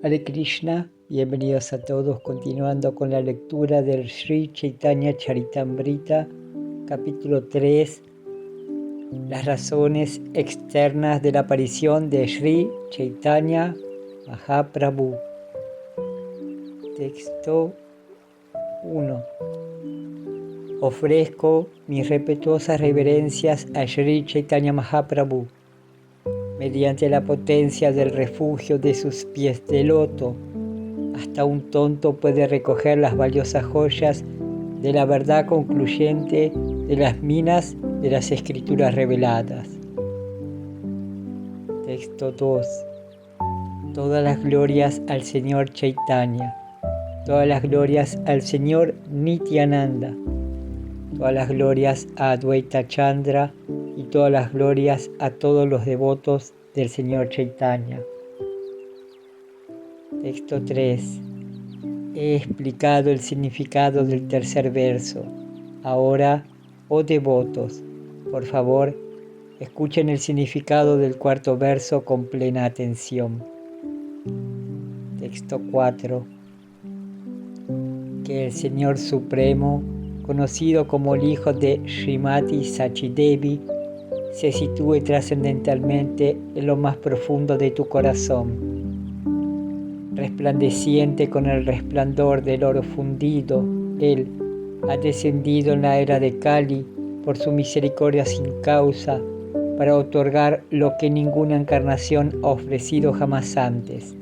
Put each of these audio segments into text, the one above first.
Hare Krishna, bienvenidos a todos, continuando con la lectura del Sri Chaitanya Charitamrita, capítulo 3, las razones externas de la aparición de Sri Chaitanya Mahaprabhu. Texto 1. Ofrezco mis respetuosas reverencias a Sri Chaitanya Mahaprabhu. Mediante la potencia del refugio de sus pies de loto, hasta un tonto puede recoger las valiosas joyas de la verdad concluyente de las minas de las escrituras reveladas. Texto 2. Todas las glorias al Señor Chaitanya, todas las glorias al Señor Nityananda, todas las glorias a Advaita Chandra y todas las glorias a todos los devotos del Señor Chaitanya. Texto 3. He explicado el significado del tercer verso. Ahora, oh devotos, por favor, escuchen el significado del cuarto verso con plena atención. Texto 4. Que el Señor Supremo, conocido como el Hijo de Srimati Sachidevi, se sitúe trascendentalmente en lo más profundo de tu corazón. Resplandeciente con el resplandor del oro fundido, Él ha descendido en la era de Kali por su misericordia sin causa para otorgar lo que ninguna encarnación ha ofrecido jamás antes: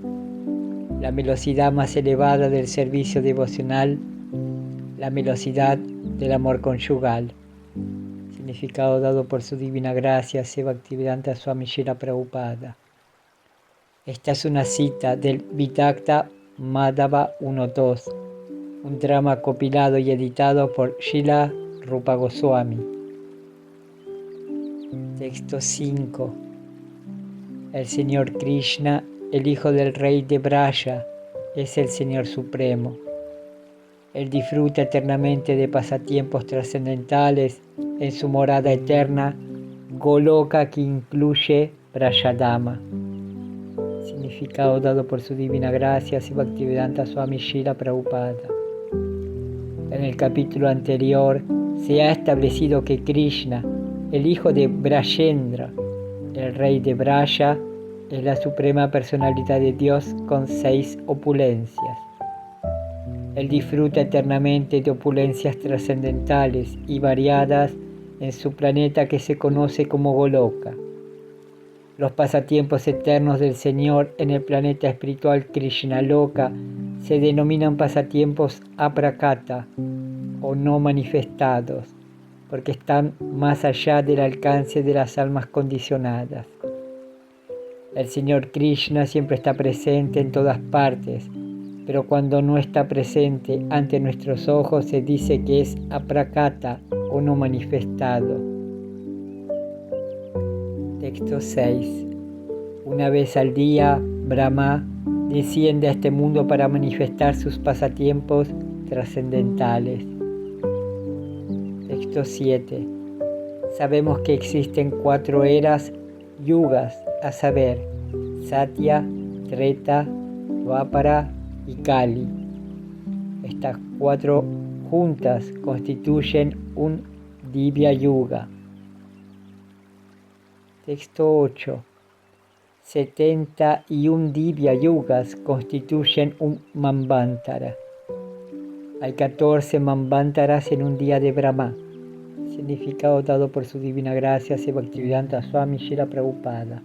la velocidad más elevada del servicio devocional, la velocidad del amor conyugal. Significado dado por su divina gracia, Sri Bhaktivedanta Swami Srila Prabhupada. Esta es una cita del Vitakta Madhava 1.2, un drama compilado y editado por Srila Rupa Goswami. Texto 5. El Señor Krishna, el hijo del rey de Braja, es el Señor Supremo. Él disfruta eternamente de pasatiempos trascendentales en su morada eterna, Goloka, que incluye Brajadama. Significado dado por su divina gracia, Sri Bhaktivedanta Swami Srila Prabhupada. En el capítulo anterior se ha establecido que Krishna, el hijo de Brajendra, el rey de Braja, es la suprema personalidad de Dios con 6 opulencias. Él disfruta eternamente de opulencias trascendentales y variadas en su planeta que se conoce como Goloka. Los pasatiempos eternos del Señor en el planeta espiritual Krishnaloka se denominan pasatiempos aprakata o no manifestados, porque están más allá del alcance de las almas condicionadas. El Señor Krishna siempre está presente en todas partes, pero cuando no está presente ante nuestros ojos se dice que es aprakata o no manifestado. Texto 6. Una vez al día, Brahma desciende a este mundo para manifestar sus pasatiempos trascendentales. Texto 7. Sabemos que existen 4 eras yugas, a saber, Satya, Treta, Dvapara y Kali. Estas 4 juntas constituyen un Divya Yuga. Texto 8. 71 Divya Yugas constituyen un Manvantara. Hay 14 Manvantaras en un día de Brahma. Significado dado por su divina gracia, Sri Bhaktivedanta Swami Srila Prabhupada.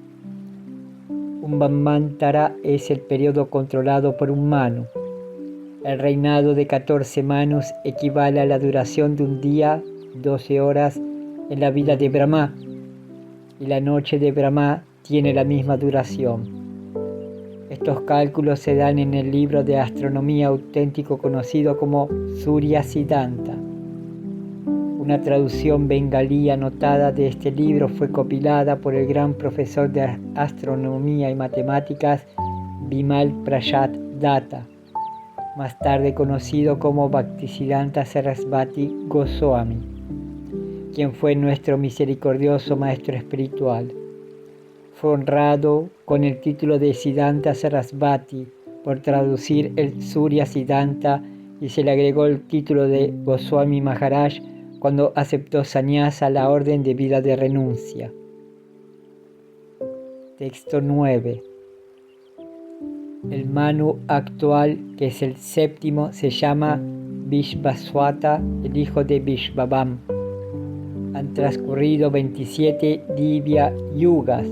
Un Manvantara es el periodo controlado por un Manu. El reinado de 14 Manus equivale a la duración de un día, 12 horas en la vida de Brahma, y la noche de Brahma tiene la misma duración. Estos cálculos se dan en el libro de astronomía auténtico conocido como Surya Siddhanta. Una traducción bengalí anotada de este libro fue compilada por el gran profesor de astronomía y matemáticas Bimal Prasad Datta, más tarde conocido como Bhaktisiddhanta Sarasvati Goswami, quien fue nuestro misericordioso maestro espiritual. Fue honrado con el título de Siddhanta Sarasvati por traducir el Surya Siddhanta y se le agregó el título de Goswami Maharaj cuando aceptó sannyasa, la orden de vida de renuncia. Texto 9. El Manu actual, que es el séptimo, se llama Vishvaswata, el hijo de Vishvavam. Han transcurrido 27 Divya Yugas,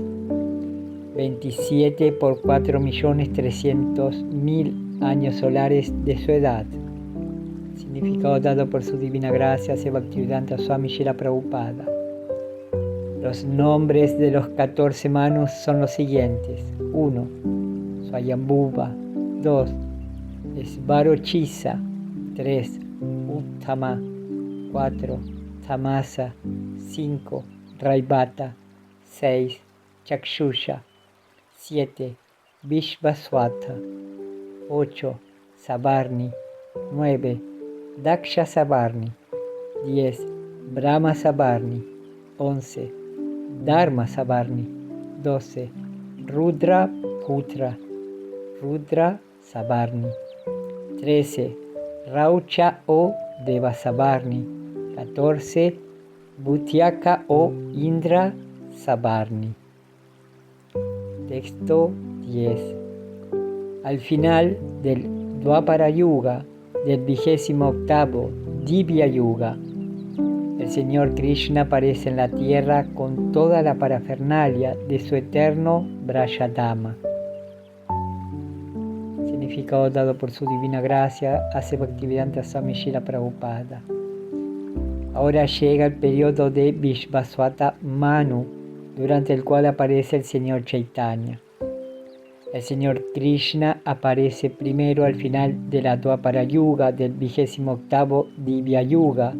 27 por 4.300.000 años solares de su edad. Significado dado por su divina gracia, Bhaktivedanta Swami Srila Prabhupada. Los nombres de los 14 Manus son los siguientes. 1. Swayambhuva. 2. Svarochisa. 3. Uttama. 4. Tamasa. 5. Raivata. 6. Chakshusha. 7. Vishvaswata. 8. Savarni. 9. Daksha Savarni. 10. Brahma Savarni. 11. Dharma Savarni. 12. Rudra Putra. Rudra Savarni. 13. Raucha o Deva Savarni. 14. Bhutyaka o Indra Savarni. Texto 10. Al final del Dvapara Yuga, del 28º Divya Yuga, el Señor Krishna aparece en la tierra con toda la parafernalia de su eterno Brajadama. Significado dado por su divina gracia, hace Bhaktivedanta Swami Srila Prabhupada. Ahora llega el periodo de Vishvaswata Manu, durante el cual aparece el Señor Chaitanya. El Señor Krishna aparece primero al final de la Dvapara Yuga del 28º Divya Yuga,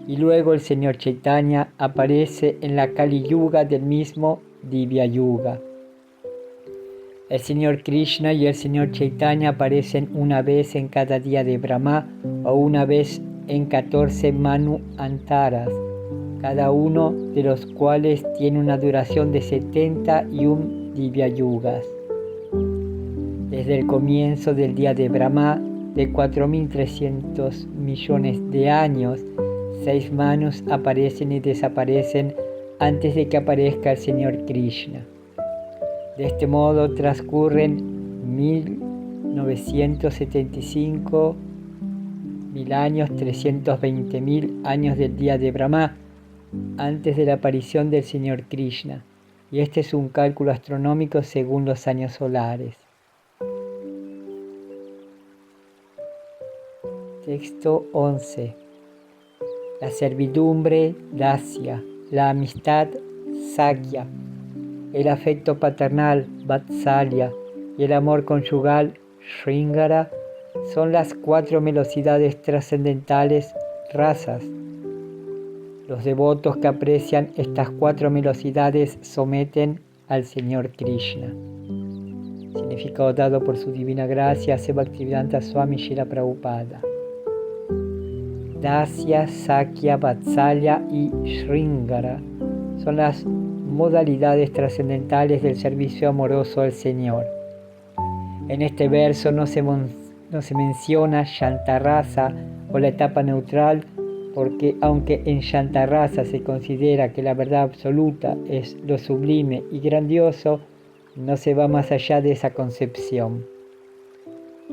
y luego el Señor Chaitanya aparece en la Kali Yuga del mismo Divya Yuga. El Señor Krishna y el Señor Chaitanya aparecen una vez en cada día de Brahma o una vez en 14 Manu Antaras, cada uno de los cuales tiene una duración de 71 Divya Yugas. Desde el comienzo del día de Brahma, de 4.300 millones de años, 6 Manus aparecen y desaparecen antes de que aparezca el Señor Krishna. De este modo transcurren 1.975.000 años, 320.000 años del día de Brahma, antes de la aparición del Señor Krishna, y este es un cálculo astronómico según los años solares. Texto 11. La servidumbre, Dasya, la amistad, Sakya, el afecto paternal, Vatsalya, y el amor conyugal, Sringara, son las 4 velocidades trascendentales, razas. Los devotos que aprecian estas 4 velocidades someten al Señor Krishna. Significado dado por su divina gracia, Bhaktivedanta Swami Srila Prabhupada. Dasya, Sakya, Vatsalya y Sringara son las modalidades trascendentales del servicio amoroso al Señor. En este verso no se menciona Shantarasa o la etapa neutral, porque aunque en Shantarasa se considera que la verdad absoluta es lo sublime y grandioso, no se va más allá de esa concepción.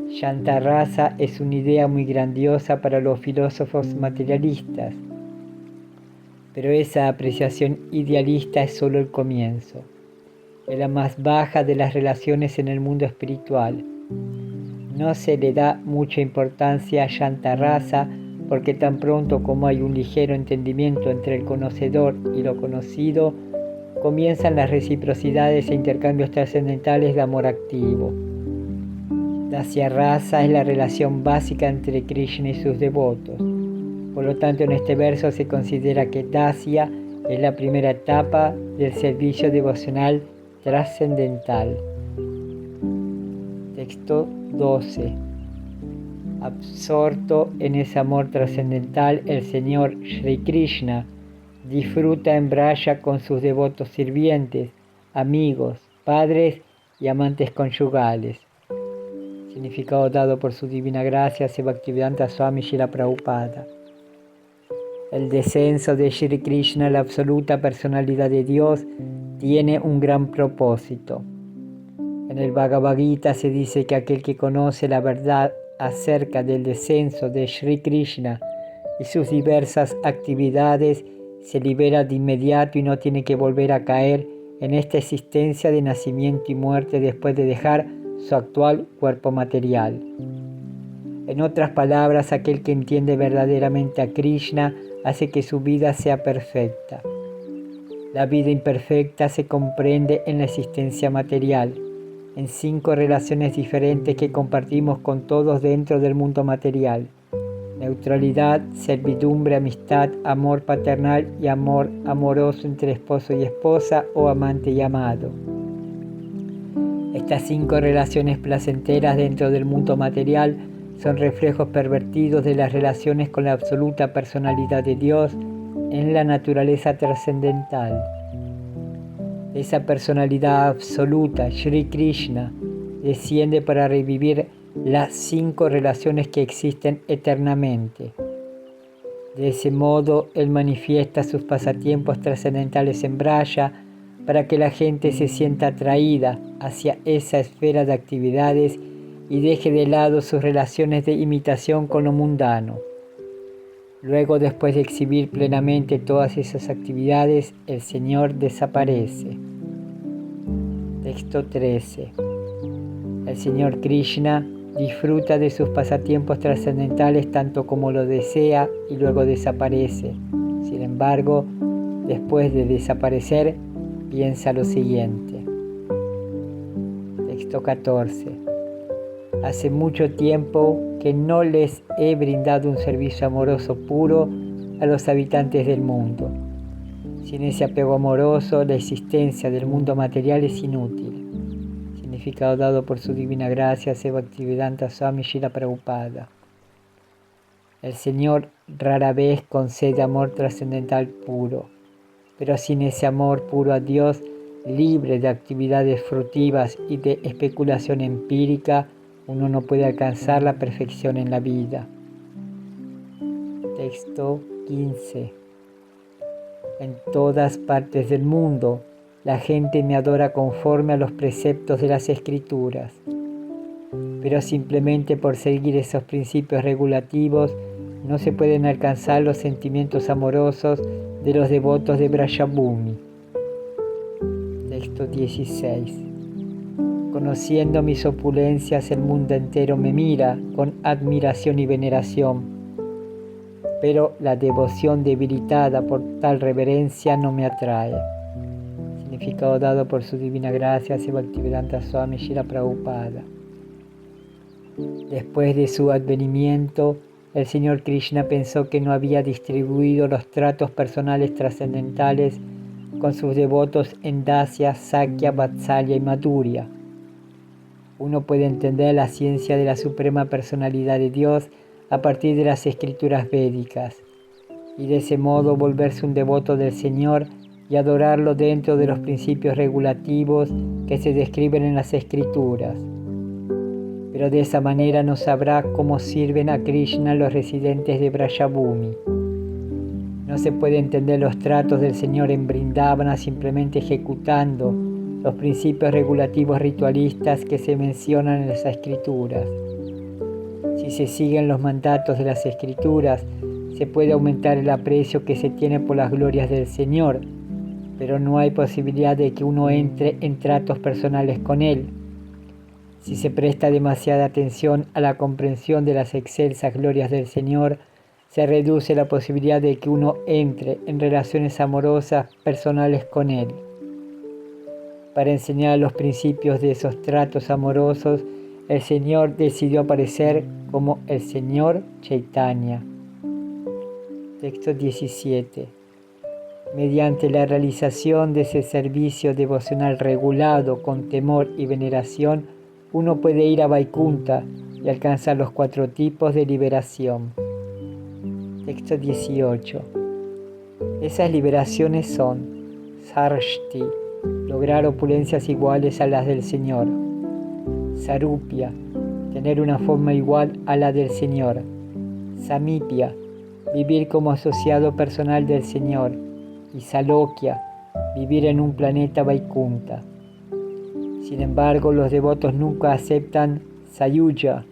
Shantarasa es una idea muy grandiosa para los filósofos materialistas, pero esa apreciación idealista es solo el comienzo. Es la más baja de las relaciones en el mundo espiritual. No se le da mucha importancia a Shantarasa porque tan pronto como hay un ligero entendimiento entre el conocedor y lo conocido, comienzan las reciprocidades e intercambios trascendentales de amor activo. Dasya Rasa es la relación básica entre Krishna y sus devotos. Por lo tanto, en este verso se considera que Dasya es la primera etapa del servicio devocional trascendental. Texto 12. Absorto en ese amor trascendental, el Señor Sri Krishna disfruta en Braja con sus devotos sirvientes, amigos, padres y amantes conyugales. Significado dado por su divina gracia, Bhaktivedanta Swami Srila Prabhupada. El descenso de Shri Krishna, la absoluta personalidad de Dios, tiene un gran propósito. En el Bhagavad Gita se dice que aquel que conoce la verdad acerca del descenso de Shri Krishna y sus diversas actividades se libera de inmediato y no tiene que volver a caer en esta existencia de nacimiento y muerte después de dejar su actual cuerpo material. En otras palabras, aquel que entiende verdaderamente a Krishna hace que su vida sea perfecta. La vida imperfecta se comprende en la existencia material, en 5 relaciones diferentes que compartimos con todos dentro del mundo material: neutralidad, servidumbre, amistad, amor paternal y amor amoroso entre esposo y esposa o amante y amado. Estas 5 relaciones placenteras dentro del mundo material son reflejos pervertidos de las relaciones con la absoluta personalidad de Dios en la naturaleza trascendental. Esa personalidad absoluta, Shri Krishna, desciende para revivir las 5 relaciones que existen eternamente. De ese modo, Él manifiesta sus pasatiempos trascendentales en Braya para que la gente se sienta atraída hacia esa esfera de actividades y deje de lado sus relaciones de imitación con lo mundano. Luego, después de exhibir plenamente todas esas actividades, el Señor desaparece. Texto 13. El Señor Krishna disfruta de sus pasatiempos trascendentales tanto como lo desea y luego desaparece. Sin embargo, después de desaparecer, piensa lo siguiente. Texto 14. Hace mucho tiempo que no les he brindado un servicio amoroso puro a los habitantes del mundo. Sin ese apego amoroso, la existencia del mundo material es inútil. Significado dado por su divina gracia, Bhaktivedanta Swami Srila Prabhupada. El Señor rara vez concede amor trascendental puro, pero sin ese amor puro a Dios, libre de actividades frutivas y de especulación empírica, uno no puede alcanzar la perfección en la vida. Texto 15. En todas partes del mundo, la gente me adora conforme a los preceptos de las Escrituras, pero simplemente por seguir esos principios regulativos no se pueden alcanzar los sentimientos amorosos de los devotos de Brajabhumi. Texto 16. Conociendo mis opulencias, el mundo entero me mira con admiración y veneración, pero la devoción debilitada por tal reverencia no me atrae. Significado dado por su divina gracia, Bhaktivedanta Swami Srila Prabhupada. Después de su advenimiento, el Señor Krishna pensó que no había distribuido los tratos personales trascendentales con sus devotos en Dasya, Sakya, Vatsalya y Madhurya. Uno puede entender la ciencia de la suprema personalidad de Dios a partir de las escrituras védicas, y de ese modo volverse un devoto del Señor y adorarlo dentro de los principios regulativos que se describen en las escrituras. Pero de esa manera no sabrá cómo sirven a Krishna los residentes de Brajabhumi. No se puede entender los tratos del Señor en Vrindavana simplemente ejecutando los principios regulativos ritualistas que se mencionan en las escrituras. Si se siguen los mandatos de las escrituras, se puede aumentar el aprecio que se tiene por las glorias del Señor, pero no hay posibilidad de que uno entre en tratos personales con Él. Si se presta demasiada atención a la comprensión de las excelsas glorias del Señor, se reduce la posibilidad de que uno entre en relaciones amorosas personales con Él. Para enseñar los principios de esos tratos amorosos, el Señor decidió aparecer como el Señor Chaitanya. Texto 17. Mediante la realización de ese servicio devocional regulado con temor y veneración, uno puede ir a Vaikunta y alcanzar los 4 tipos de liberación. Texto 18. Esas liberaciones son Sarshti, lograr opulencias iguales a las del Señor; Sarupya, tener una forma igual a la del Señor. Samipya, vivir como asociado personal del Señor. Y Salokya, vivir en un planeta Vaikunta. Sin embargo, los devotos nunca aceptan Sayuja,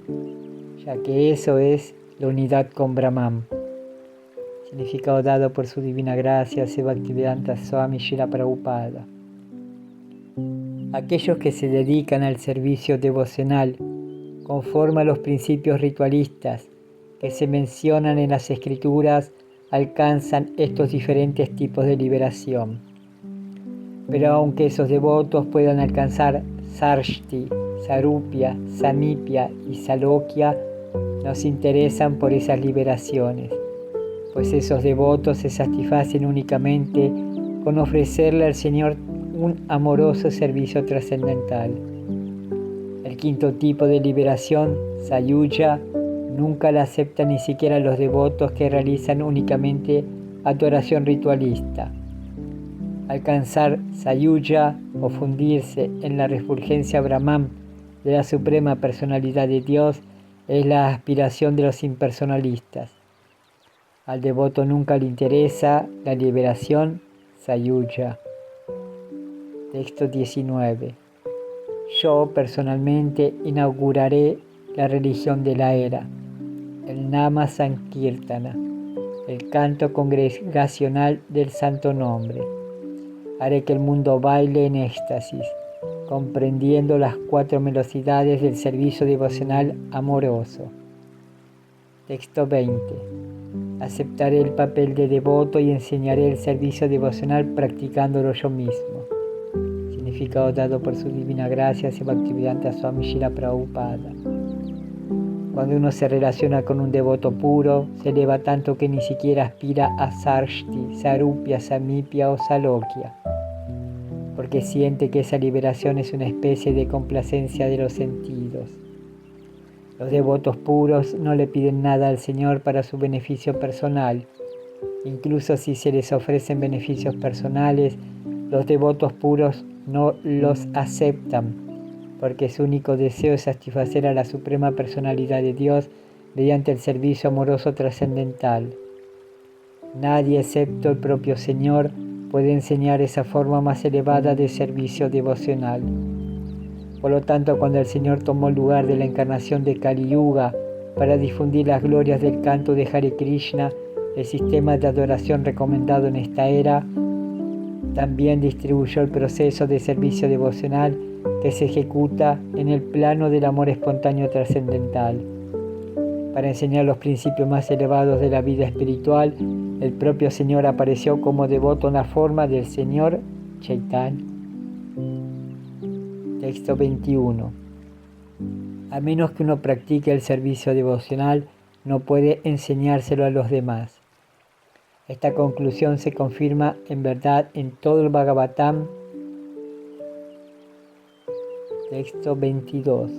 ya que eso es la unidad con Brahman. Significado dado por su divina gracia, Bhaktivedanta Swami Srila Prabhupada. Aquellos que se dedican al servicio devocional, conforme a los principios ritualistas que se mencionan en las escrituras, alcanzan estos diferentes tipos de liberación. Pero aunque esos devotos puedan alcanzar Sarshti, Sarupya, Samipya y Salokya, nos interesan por esas liberaciones, pues esos devotos se satisfacen únicamente con ofrecerle al Señor un amoroso servicio trascendental. El quinto tipo de liberación, Sayuja, nunca la aceptan ni siquiera los devotos que realizan únicamente adoración ritualista. Alcanzar Sayuja o fundirse en la refulgencia Brahman de la Suprema Personalidad de Dios es la aspiración de los impersonalistas. Al devoto nunca le interesa la liberación Sayuja. Texto 19. Yo personalmente inauguraré la religión de la era, el Nama Sankirtana, el canto congregacional del santo nombre. Haré que el mundo baile en éxtasis, comprendiendo las 4 velocidades del servicio devocional amoroso. Texto 20. Aceptaré el papel de devoto y enseñaré el servicio devocional practicándolo yo mismo. Significado dado por su divina gracia, Bhaktivedanta Swami Srila Prabhupada. Cuando uno se relaciona con un devoto puro, se eleva tanto que ni siquiera aspira a Sarshti, Sarupya, Samipya o Salokya, porque siente que esa liberación es una especie de complacencia de los sentidos. Los devotos puros no le piden nada al Señor para su beneficio personal. Incluso si se les ofrecen beneficios personales, los devotos puros no los aceptan, porque su único deseo es satisfacer a la Suprema Personalidad de Dios mediante el servicio amoroso trascendental. Nadie excepto el propio Señor puede enseñar esa forma más elevada de servicio devocional. Por lo tanto, cuando el Señor tomó el lugar de la encarnación de Kali Yuga para difundir las glorias del canto de Hare Krishna, el sistema de adoración recomendado en esta era, también distribuyó el proceso de servicio devocional que se ejecuta en el plano del amor espontáneo trascendental. Para enseñar los principios más elevados de la vida espiritual, el propio Señor apareció como devoto en la forma del Señor Chaitanya. Texto 21. A menos que uno practique el servicio devocional, no puede enseñárselo a los demás. Esta conclusión se confirma en verdad en todo el Bhagavatam. Texto 22.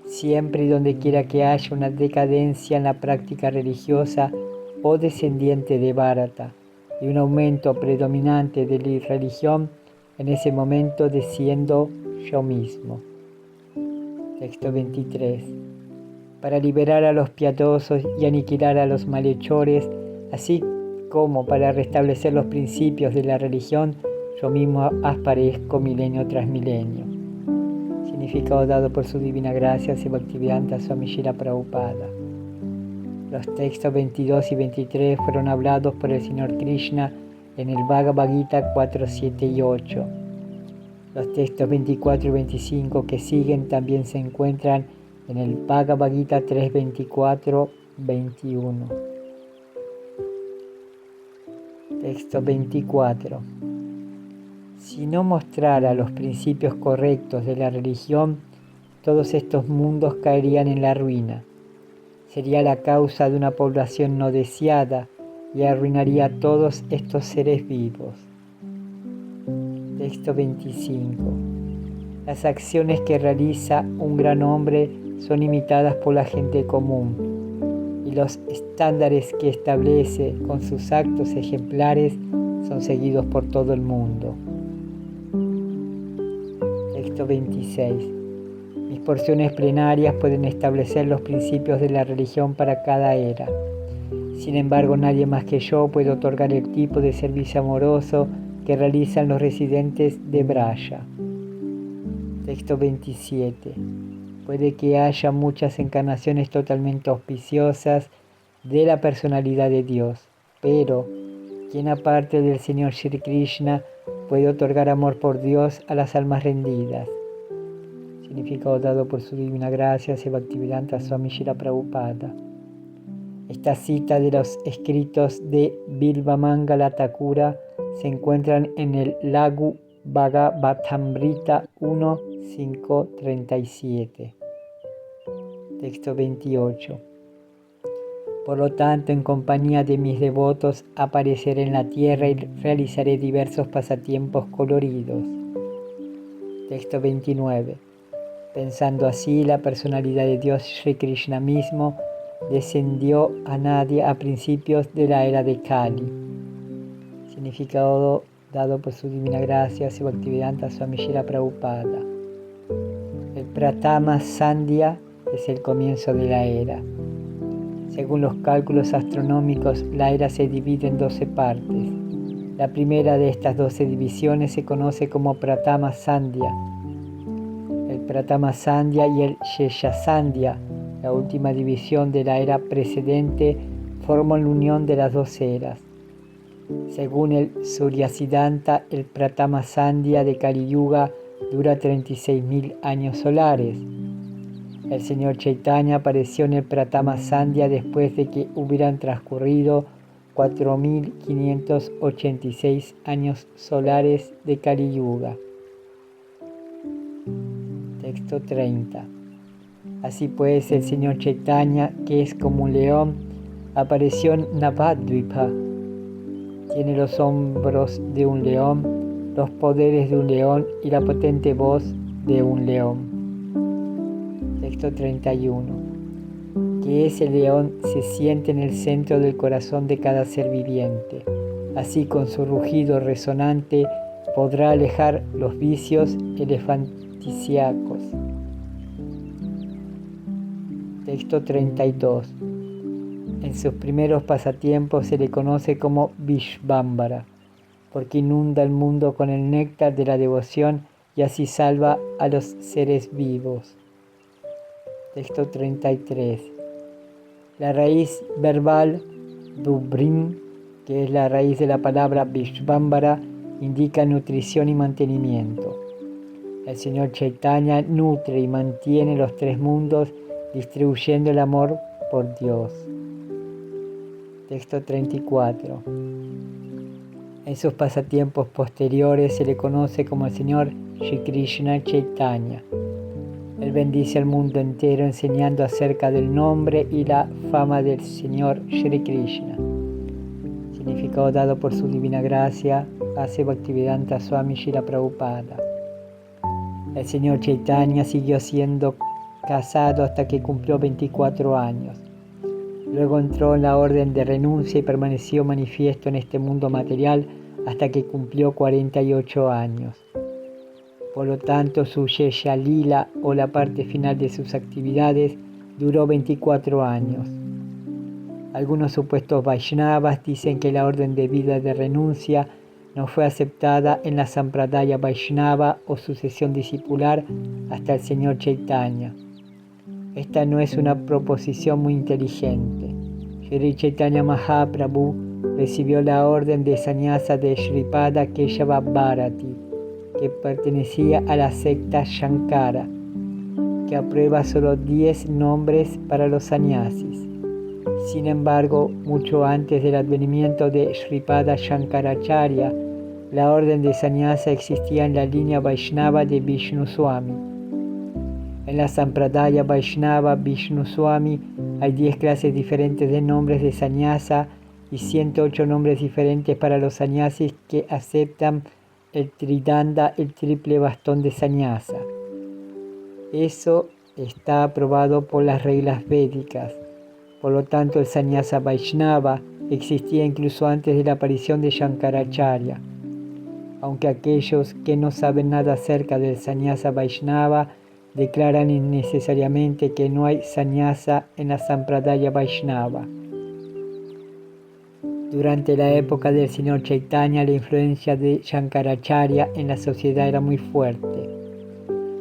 Siempre y donde quiera que haya una decadencia en la práctica religiosa o descendiente de Bharata y un aumento predominante de la religión, en ese momento desciendo yo mismo. Texto 23. Para liberar a los piadosos y aniquilar a los malhechores, así como para restablecer los principios de la religión, yo mismo aparezco milenio tras milenio. Significado dado por su divina gracia, Bhaktivedanta Swami Srila Prabhupada. Los textos 22 y 23 fueron hablados por el Señor Krishna en el Bhagavad Gita 4, 7 y 8. Los textos 24 y 25 que siguen también se encuentran en el Bhagavad Gita 3, 24, 21. Texto 24. Si no mostrara los principios correctos de la religión, todos estos mundos caerían en la ruina. Sería la causa de una población no deseada y arruinaría a todos estos seres vivos. Texto 25. Las acciones que realiza un gran hombre son imitadas por la gente común, y los estándares que establece con sus actos ejemplares son seguidos por todo el mundo. Texto 26. Mis porciones plenarias pueden establecer los principios de la religión para cada era. Sin embargo, nadie más que yo puede otorgar el tipo de servicio amoroso que realizan los residentes de Braya. Texto 27. Puede que haya muchas encarnaciones totalmente auspiciosas de la personalidad de Dios, pero quien aparte del Señor Shri Krishna puede otorgar amor por Dios a las almas rendidas. Significado dado por su divina gracia, Bhaktivedanta Swami Srila Prabhupada. Esta cita de los escritos de Bilvamangala Thakura se encuentran en el Lagu Bhagavatamrita 1.5.37. Texto 28. Por lo tanto, en compañía de mis devotos, apareceré en la tierra y realizaré diversos pasatiempos coloridos. Texto 29. Pensando así, la personalidad de Dios Sri Krishna mismo descendió a Nadia a principios de la era de Kali. Significado dado por su divina gracia, Bhaktivedanta Swami Srila Prabhupada. El Pratama Sandhya es el comienzo de la era. Según los cálculos astronómicos, la era se divide en 12 partes. La primera de estas 12 divisiones se conoce como Pratama Sandhya. El Pratama Sandhya y el Shesha Sandhya, la última división de la era precedente, forman la unión de las dos eras. Según el Surya Siddhanta, el Pratama Sandhya de Kali Yuga dura 36.000 años solares. El Señor Chaitanya apareció en el Pratama Sandhya después de que hubieran transcurrido 4.586 años solares de Kali Yuga. Texto 30. Así pues, el Señor Chaitanya, que es como un león, apareció en Navadvipa. Tiene los hombros de un león, los poderes de un león y la potente voz de un león. Texto 31. Que ese león se siente en el centro del corazón de cada ser viviente. Así, con su rugido resonante, podrá alejar los vicios elefantisíacos. Texto 32. En sus primeros pasatiempos se le conoce como Vishvambara, porque inunda el mundo con el néctar de la devoción y así salva a los seres vivos. Texto 33. La raíz verbal Dubrim, que es la raíz de la palabra Vishvambara, indica nutrición y mantenimiento. El Señor Chaitanya nutre y mantiene los tres mundos distribuyendo el amor por Dios. Texto 34. En sus pasatiempos posteriores se le conoce como el Señor Shri Krishna Chaitanya. Él bendice al mundo entero enseñando acerca del nombre y la fama del Señor Shri Krishna. Significado dado por su divina gracia, hace Bhaktivedanta Swami Srila Prabhupada. El Señor Chaitanya siguió siendo casado hasta que cumplió 24 años. Luego entró en la orden de renuncia y permaneció manifiesto en este mundo material hasta que cumplió 48 años. Por lo tanto, su Yesha Lila, o la parte final de sus actividades, duró 24 años. Algunos supuestos Vaishnavas dicen que la orden de vida de renuncia no fue aceptada en la Sampradaya Vaishnava o sucesión discipular hasta el Señor Chaitanya. Esta no es una proposición muy inteligente. Shri Chaitanya Mahaprabhu recibió la orden de sannyasa de Shripada Keshava Bharati, que pertenecía a la secta Shankara, que aprueba solo 10 nombres para los sannyasis. Sin embargo, mucho antes del advenimiento de Shripada Shankaracharya, la orden de sannyasa existía en la línea Vaishnava de Vishnu Swami. En la Sampradaya Vaishnava Vishnu Swami hay 10 clases diferentes de nombres de sannyasa y 108 nombres diferentes para los sannyasis que aceptan el Tridanda, el triple bastón de sannyasa. Eso está aprobado por las reglas védicas. Por lo tanto, el sannyasa Vaishnava existía incluso antes de la aparición de Shankaracharya. Aunque aquellos que no saben nada acerca del sannyasa Vaishnava declaran innecesariamente que no hay sannyasa en la Sampradaya Vaishnava. Durante la época del Señor Chaitanya, la influencia de Shankaracharya en la sociedad era muy fuerte.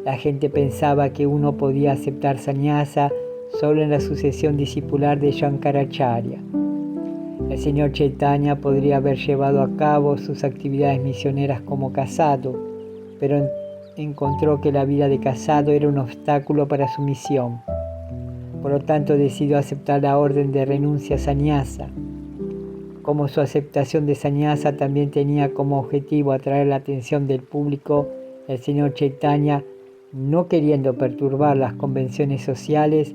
La gente pensaba que uno podía aceptar sannyasa solo en la sucesión discipular de Shankaracharya. El Señor Chaitanya podría haber llevado a cabo sus actividades misioneras como casado, pero encontró que la vida de casado era un obstáculo para su misión. Por lo tanto, decidió aceptar la orden de renuncia sannyasa. Como su aceptación de sannyasa también tenía como objetivo atraer la atención del público, el Señor Chaitanya, no queriendo perturbar las convenciones sociales,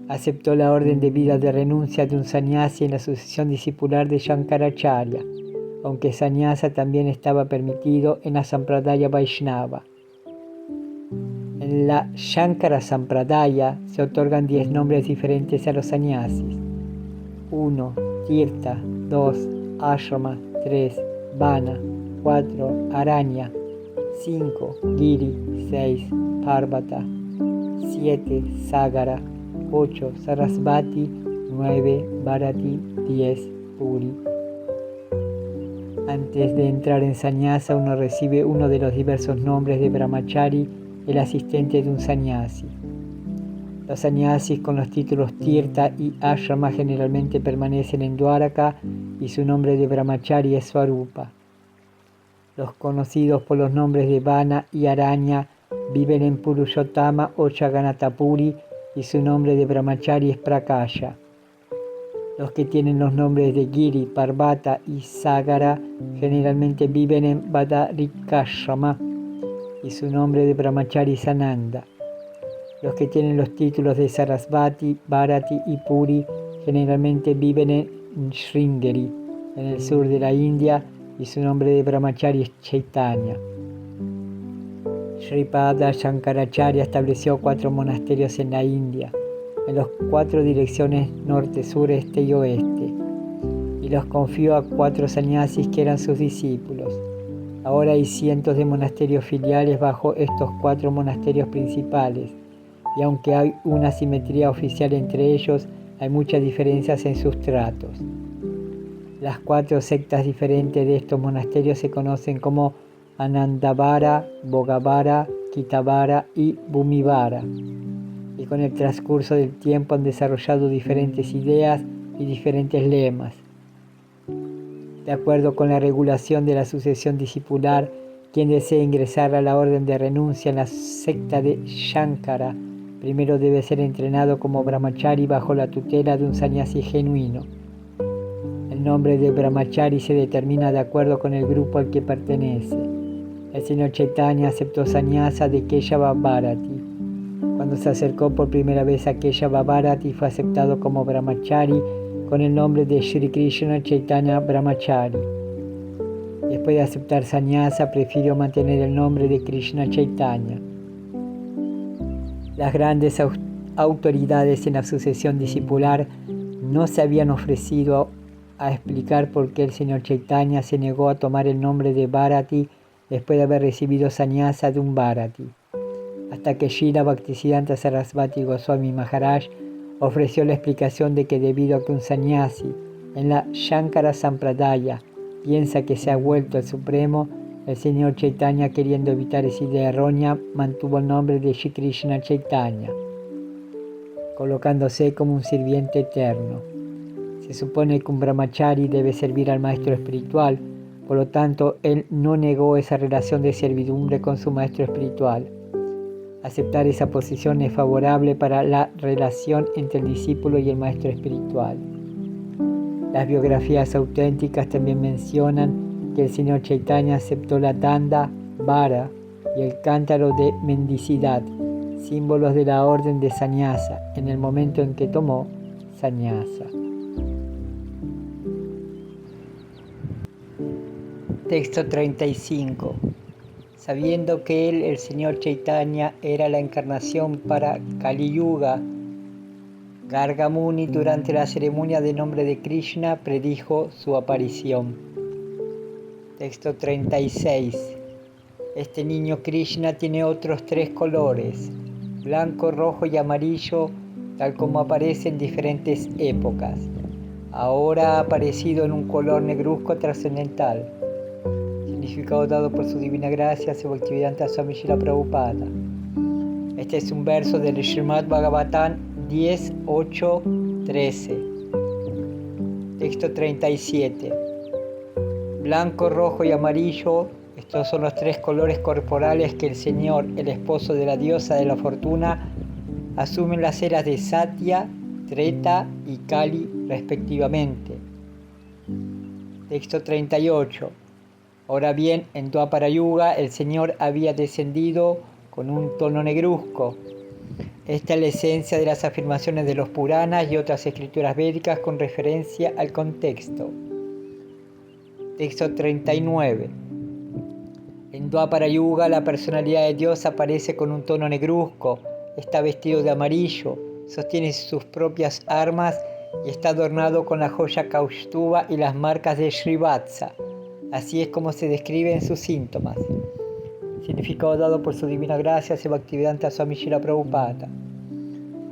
aceptó la orden de vida de renuncia de un sannyasi en la sucesión discipular de Shankaracharya, aunque sannyasa también estaba permitido en la Sampradaya Vaishnava. En la Shankara Sampradaya se otorgan 10 nombres diferentes a los sannyasis. 1. Tirtha. 2. Ashrama. 3. Vana. 4. Aranya. 5. Giri. 6. Parvata. 7. Sagara. 8. Sarasvati. 9. Bharati. 10. Puri. Antes de entrar en sannyasa, uno recibe uno de los diversos nombres de brahmachari, el asistente de un sannyasi. Los sannyasis con los títulos Tirtha y Ashrama generalmente permanecen en Dwaraka y su nombre de brahmachari es Swarupa. Los conocidos por los nombres de Vana y Aranya viven en Purushottama o Jagannathapuri y su nombre de brahmachari es Prakasha. Los que tienen los nombres de Giri, Parvata y Sagara generalmente viven en Badarikashrama y su nombre de brahmachari es Ananda. Los que tienen los títulos de Sarasvati, Bharati y Puri generalmente viven en Sringeri, en el sur de la India, y su nombre de brahmachari es Chaitanya. Sripada Shankaracharya estableció 4 monasterios en la India, en las 4 direcciones norte, sur, este y oeste, y los confió a 4 sannyasis que eran sus discípulos. Ahora hay cientos de monasterios filiales bajo estos 4 monasterios principales, y aunque hay una simetría oficial entre ellos, hay muchas diferencias en sus tratos. Las 4 sectas diferentes de estos monasterios se conocen como Anandavara, Bogavara, Kitavara y Bhumivara, y con el transcurso del tiempo han desarrollado diferentes ideas y diferentes lemas. De acuerdo con la regulación de la sucesión discipular, quien desee ingresar a la orden de renuncia en la secta de Shankara, primero debe ser entrenado como brahmachari bajo la tutela de un sannyasi genuino. El nombre de brahmachari se determina de acuerdo con el grupo al que pertenece. El Señor Chaitanya aceptó sannyasa de Keshava Bharati. Cuando se acercó por primera vez a Keshava Bharati, fue aceptado como brahmachari con el nombre de Shri Krishna Chaitanya Brahmachari. Después de aceptar sannyasa, prefirió mantener el nombre de Krishna Chaitanya. Las grandes autoridades en la sucesión discipular no se habían ofrecido a explicar por qué el Señor Chaitanya se negó a tomar el nombre de Bharati después de haber recibido sannyasa de un Bharati, hasta que Srila Bhaktisiddhanta Sarasvati Goswami Maharaj ofreció la explicación de que debido a que un sannyasi en la Shankara Sampradaya piensa que se ha vuelto el Supremo, el Señor Chaitanya, queriendo evitar esa idea errónea, mantuvo el nombre de Shri Krishna Chaitanya, colocándose como un sirviente eterno. Se supone que un brahmachari debe servir al maestro espiritual, por lo tanto, él no negó esa relación de servidumbre con su maestro espiritual. Aceptar esa posición es favorable para la relación entre el discípulo y el maestro espiritual. Las biografías auténticas también mencionan que el Señor Chaitanya aceptó la tanda, vara y el cántaro de mendicidad, símbolos de la orden de sannyasa, en el momento en que tomó sannyasa. Texto 35. Sabiendo que él, el Señor Chaitanya, era la encarnación para Kali Yuga, Garga Muni, durante la ceremonia de nombre de Krishna, predijo su aparición. Texto 36. Este niño Krishna tiene otros 3 colores: blanco, rojo y amarillo, tal como aparece en diferentes épocas. Ahora ha aparecido en un color negruzco trascendental. Significado dado por su divina gracia, Bhaktivedanta Swami Srila Prabhupada. Este es un verso del Srimad Bhagavatam 10, 8, 13. Texto 37. Blanco, rojo y amarillo, estos son los tres colores corporales que el Señor, el esposo de la diosa de la fortuna, asume en las eras de Satya, Treta y Kali respectivamente. Texto 38. Ahora bien, en Dwapara Yuga el Señor había descendido con un tono negruzco. Esta es la esencia de las afirmaciones de los Puranas y otras escrituras védicas con referencia al contexto. Texto 39. En Dwapara Yuga la personalidad de Dios aparece con un tono negruzco, está vestido de amarillo, sostiene sus propias armas y está adornado con la joya Kaustuva y las marcas de Srivatsa. Así es como se describen sus síntomas. Significado dado por su divina gracia, Bhaktivedanta Swami Srila Prabhupada.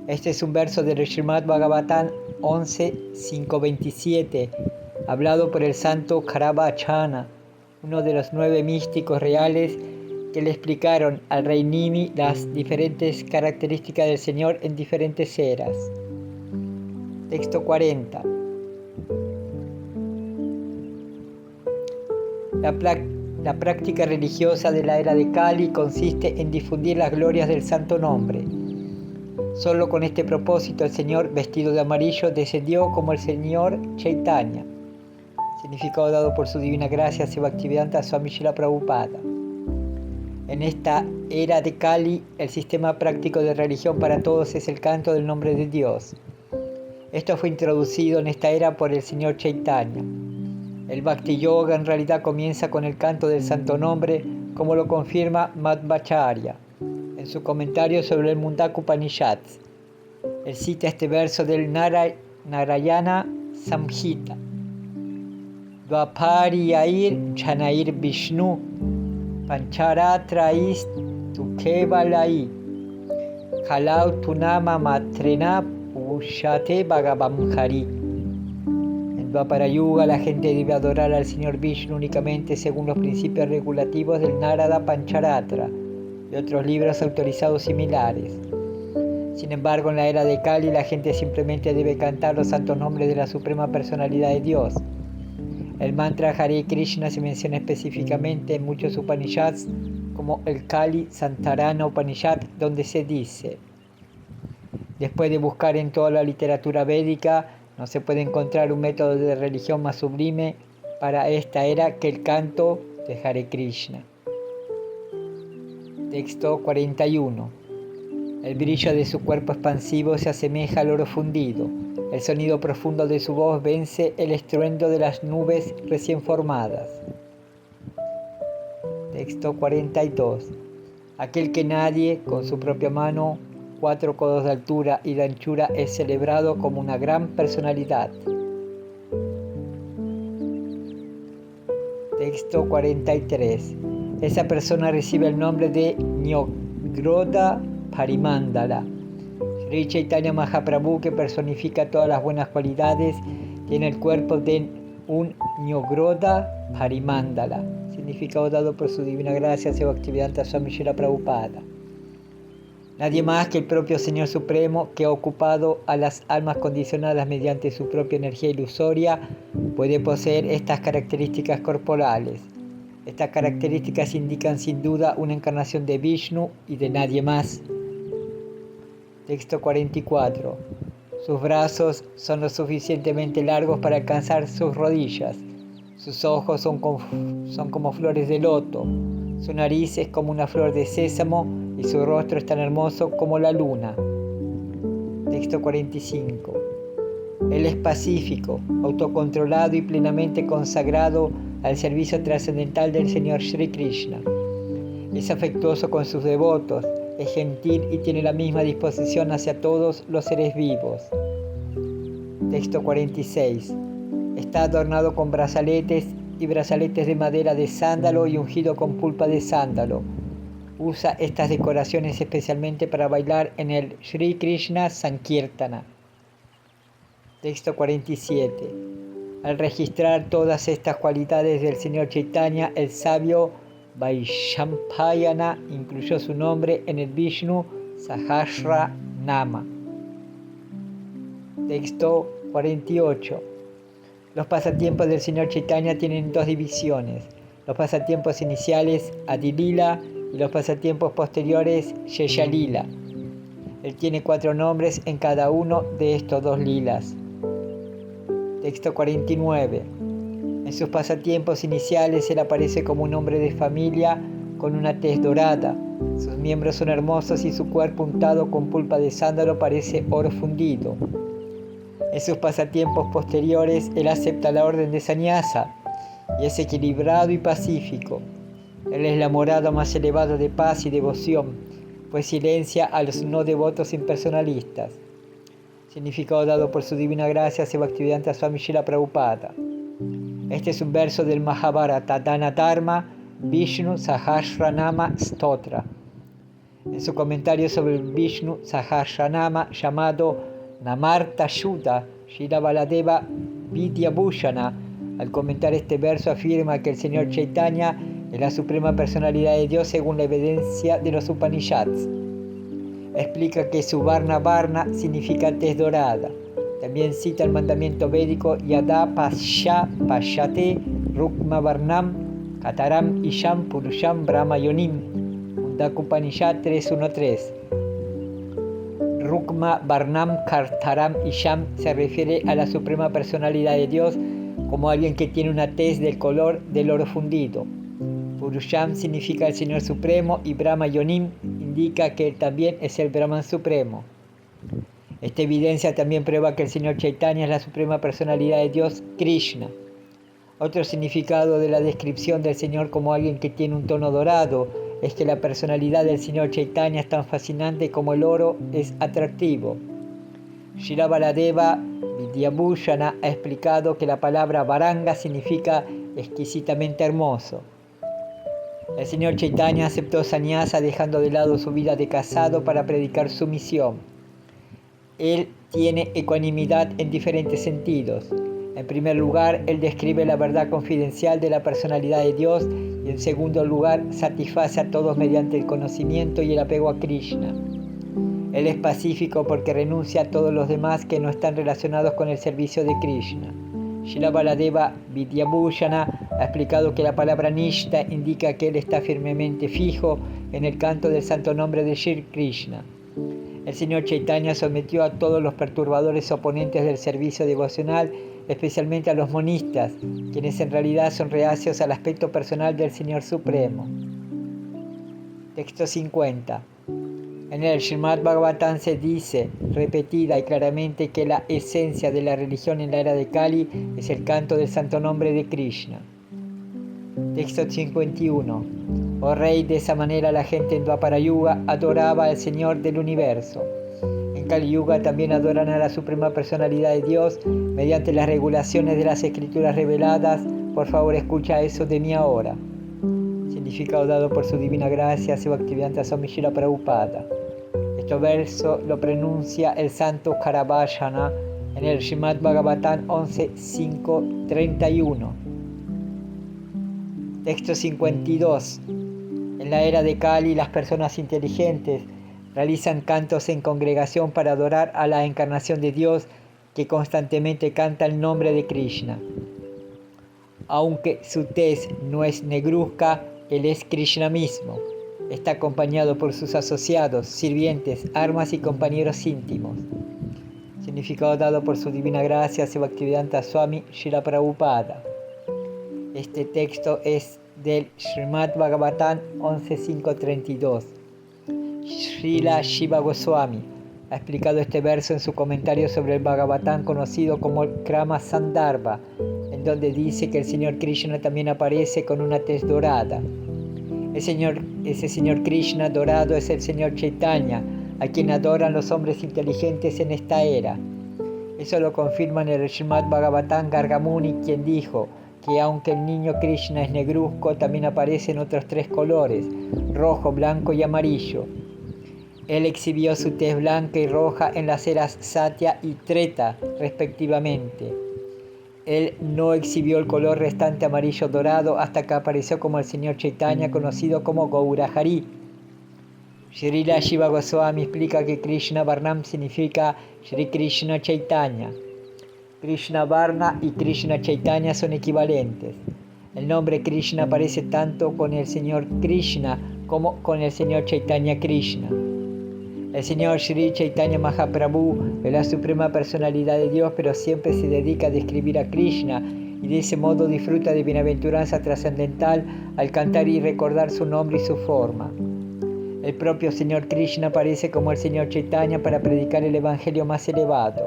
Este es un verso del Srimad Bhagavatam 11, 527, hablado por el santo Karavachana, uno de los 9 místicos reales que le explicaron al rey Nimi las diferentes características del Señor en diferentes eras. Texto 40. La práctica religiosa de la era de Kali consiste en difundir las glorias del santo nombre. Solo con este propósito el Señor, vestido de amarillo, descendió como el Señor Chaitanya. Significado dado por su divina gracia, Bhaktivedanta Swami Srila Prabhupada. En esta era de Kali, el sistema práctico de religión para todos es el canto del nombre de Dios. Esto fue introducido en esta era por el Señor Chaitanya. El Bhakti Yoga en realidad comienza con el canto del santo nombre, como lo confirma Madhvacharya en su comentario sobre el Mundaka Upanishad. Él cita este verso del Narayana Samhita. Dvapariyair Chanair Vishnu Pancharatraist Tukevalai Kalau Tunama Matrena Pushate Bhagavam Hari. En Dwapara Yuga la gente debe adorar al Señor Vishnu únicamente según los principios regulativos del Narada Pancharatra y otros libros autorizados similares. Sin embargo, en la era de Kali la gente simplemente debe cantar los santos nombres de la Suprema Personalidad de Dios. El mantra Hare Krishna se menciona específicamente en muchos Upanishads, como el Kali Santarana Upanishad, donde se dice: después de buscar en toda la literatura védica, no se puede encontrar un método de religión más sublime para esta era que el canto de Hare Krishna. Texto 41. El brillo de su cuerpo expansivo se asemeja al oro fundido. El sonido profundo de su voz vence el estruendo de las nubes recién formadas. Texto 42. Aquel que nadie, con su propia mano, 4 codos de altura y de anchura, es celebrado como una gran personalidad. Texto 43. Esa persona recibe el nombre de Nyogroda Parimandala. Sri Chaitanya Mahaprabhu, que personifica todas las buenas cualidades, tiene el cuerpo de un Nyogroda Parimandala. Significado dado por su divina gracia, Bhaktivedanta Swami Srila Prabhupada. Nadie más que el propio Señor Supremo, que ha ocupado a las almas condicionadas mediante su propia energía ilusoria, puede poseer estas características corporales. Estas características indican sin duda una encarnación de Vishnu y de nadie más. Texto 44. Sus brazos son lo suficientemente largos para alcanzar sus rodillas. Sus ojos son como flores de loto. Su nariz es como una flor de sésamo y su rostro es tan hermoso como la luna. Texto 45. Él es pacífico, autocontrolado y plenamente consagrado al servicio trascendental del Señor Sri Krishna. Es afectuoso con sus devotos, es gentil y tiene la misma disposición hacia todos los seres vivos. Texto 46. Está adornado con brazaletes y brazaletes de madera de sándalo y ungido con pulpa de sándalo. usa estas decoraciones especialmente para bailar en el Sri Krishna Sankirtana. Texto 47. Al registrar todas estas cualidades del Señor Chaitanya, el sabio Vaishampayana incluyó su nombre en el Vishnu Sahasra Nama. Texto 48. Los pasatiempos del Señor Chaitanya tienen dos divisiones: los pasatiempos iniciales Adilila y los pasatiempos posteriores Sheshalila. Él tiene 4 nombres en cada uno de estos 2 lilas. Texto 49. En sus pasatiempos iniciales él aparece como un hombre de familia con una tez dorada. Sus miembros son hermosos y su cuerpo untado con pulpa de sándalo parece oro fundido. En sus pasatiempos posteriores él acepta la orden de Sannyasa y es equilibrado y pacífico. Él es la morada más elevada de paz y devoción, pues silencia a los no devotos impersonalistas. Significado dado por su divina gracia Bhaktivedanta Swami Srila Prabhupada. Este es un verso del Mahabharata Dana Dharma Vishnu Sahasranama Stotra. En su comentario sobre el Vishnu Sahasranama llamado Namarta Shuddha, Srila Baladeva Vidyabhushana, al comentar este verso, afirma que el Señor Chaitanya es la suprema personalidad de Dios según la evidencia de los Upanishads. Explica que su Varna significa tez dorada. También cita el mandamiento védico Yada Pasya Pashyate Rukma Varnam Kataram Isham Purusham Brahma Yonim. Mundaka Upanishad 3.1.3. Rukma Varnam Kataram Isham se refiere a la suprema personalidad de Dios como alguien que tiene una tez del color del oro fundido. Purusham significa el Señor Supremo y Brahma Yonim indica que él también es el Brahman Supremo. Esta evidencia también prueba que el Señor Chaitanya es la suprema personalidad de Dios, Krishna. Otro significado de la descripción del Señor como alguien que tiene un tono dorado es que la personalidad del Señor Chaitanya es tan fascinante como el oro es atractivo. Srila Baladeva Vidyabhushana ha explicado que la palabra Varanga significa exquisitamente hermoso. El Señor Chaitanya aceptó Sannyasa dejando de lado su vida de casado para predicar su misión. Él tiene ecuanimidad en diferentes sentidos. En primer lugar, él describe la verdad confidencial de la personalidad de Dios y en segundo lugar, satisface a todos mediante el conocimiento y el apego a Krishna. Él es pacífico porque renuncia a todos los demás que no están relacionados con el servicio de Krishna. Srila Baladeva Vidyabhushana ha explicado que la palabra Nishta indica que él está firmemente fijo en el canto del santo nombre de Shri Krishna. El Señor Chaitanya sometió a todos los perturbadores oponentes del servicio devocional, especialmente a los monistas, quienes en realidad son reacios al aspecto personal del Señor Supremo. Texto 50. En el Srimad Bhagavatam se dice, repetida y claramente, que la esencia de la religión en la era de Kali es el canto del santo nombre de Krishna. Texto 51. Oh Rey, de esa manera la gente en Dwapara Yuga adoraba al Señor del Universo. En Kali Yuga también adoran a la suprema personalidad de Dios mediante las regulaciones de las escrituras reveladas. Por favor, escucha eso de mí ahora. Significado dado por su divina gracia, Bhaktivedanta Swami Srila Prabhupada. Este verso lo pronuncia el santo Karavajana en el Srimad Bhagavatam 11.5.31. Texto 52. En la era de Kali, las personas inteligentes realizan cantos en congregación para adorar a la encarnación de Dios que constantemente canta el nombre de Krishna. Aunque su tez no es negruzca, él es Krishna mismo. Está acompañado por sus asociados, sirvientes, armas y compañeros íntimos. Significado dado por su divina gracia, Bhaktivedanta Swami Srila Prabhupada. Este texto es del Srimad Bhagavatam 11.5.32. Srila Shiva Goswami ha explicado este verso en su comentario sobre el Bhagavatam conocido como el Krama Sandarbha, en donde dice que el Señor Krishna también aparece con una tez dorada. Ese Señor Krishna dorado es el Señor Chaitanya, a quien adoran los hombres inteligentes en esta era. Eso lo confirma en el Srimad Bhagavatam Gargamuni, quien dijo, que aunque el niño Krishna es negruzco, también aparecen otros 3 colores, rojo, blanco y amarillo. Él exhibió su tez blanca y roja en las eras Satya y Treta, respectivamente. Él no exhibió el color restante amarillo dorado hasta que apareció como el señor Chaitanya, conocido como Gaurahari. Srila Shiva Goswami explica que Krishna Varnam significa Shri Krishna Chaitanya. Krishna Varna y Krishna Chaitanya son equivalentes. El nombre Krishna aparece tanto con el señor Krishna como con el señor Chaitanya Krishna. El señor Shri Chaitanya Mahaprabhu es la suprema personalidad de Dios, pero siempre se dedica a describir a Krishna y de ese modo disfruta de bienaventuranza trascendental al cantar y recordar su nombre y su forma. El propio señor Krishna aparece como el señor Chaitanya para predicar el evangelio más elevado.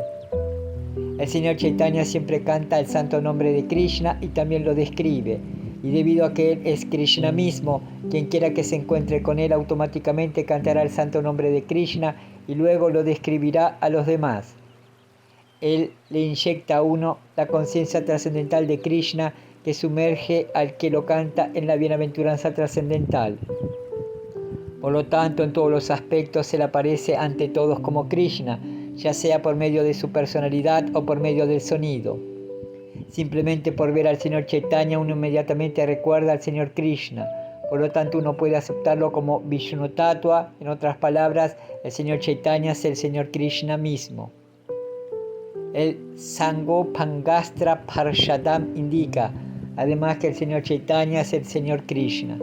El señor Chaitanya siempre canta el santo nombre de Krishna y también lo describe, y debido a que él es Krishna mismo, quien quiera que se encuentre con él automáticamente cantará el santo nombre de Krishna y luego lo describirá a los demás. Él le inyecta a uno la conciencia trascendental de Krishna que sumerge al que lo canta en la bienaventuranza trascendental. Por lo tanto, en todos los aspectos él aparece ante todos como Krishna, ya sea por medio de su personalidad o por medio del sonido. Simplemente por ver al señor Chaitanya uno inmediatamente recuerda al señor Krishna. Por lo tanto, uno puede aceptarlo como Vishnu Tattva. En otras palabras, el señor Chaitanya es el señor Krishna mismo. El Sangopangastra Parshadam indica, además, que el señor Chaitanya es el señor Krishna.